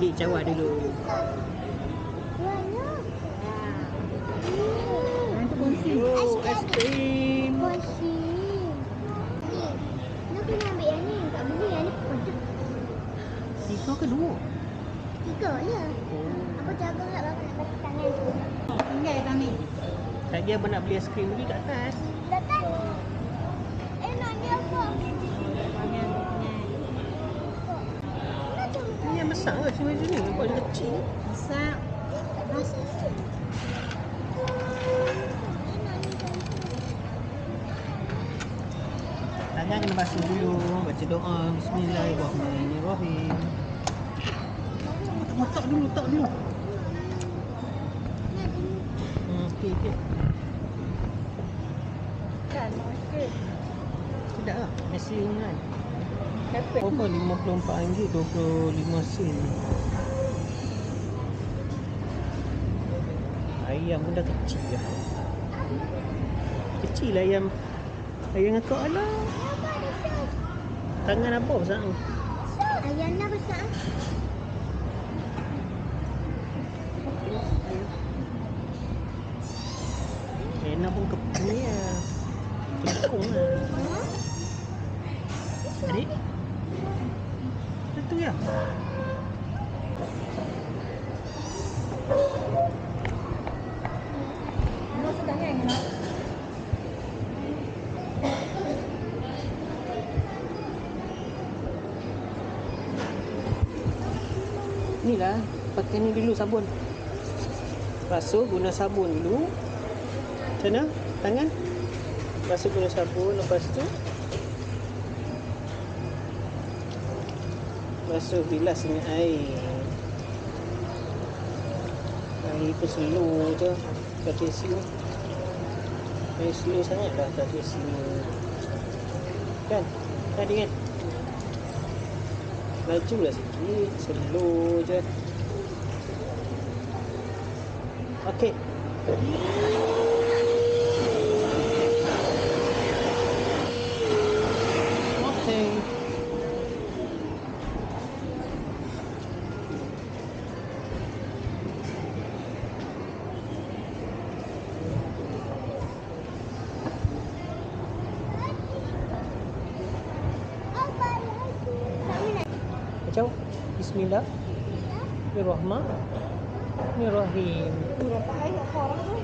Adik cawan dulu. Itu kunci. Oh, aiskrim. Kunci. Nak kena ambil yang ni. Tak boleh yang ni pedas. 3 ke 2? 3 je. Oh. Aku jaga pula bapak nak bagi tangan tu. Tinggal kami. Tadi abang nak beli aiskrim lagi kat atas. Datang. Enaknya apa? Panggil punya. Ni yang besar ke cuma macam ni? Nampak dia kecil. Besar. Masa tu. Tangan kena basuh dulu. Baca doa. Bismillahirrahmanirrahim. Letak dulu, letak dulu. Okey, okey. Kan, okey. Tidak lah. Nasi ringan. Dapat. Berapa? RM54, 25 sen. Ayam pun dah kecil dah. Kecil lah ayam. Ayam ngakak lah. Tangan apa besar ni? Ayam dah besar. Enak pun ni lah. Kelekong lah. Adik? Itu ya? Nak sudah hang nak. Ni lah. Pakai ni dulu sabun. Basuh guna sabun dulu. Macam mana? Tangan? Basuh guna sabun. Lepas tu basuh bilas dengan air. Air tu slow je. Tak sini. Air slow sangat dah tak sini. Kan? Tadi kan? Laju lah sikit. Slow je. Okey. Okey. Macam Bismillahirrahmanirrahim. Berapa ayat orang tu?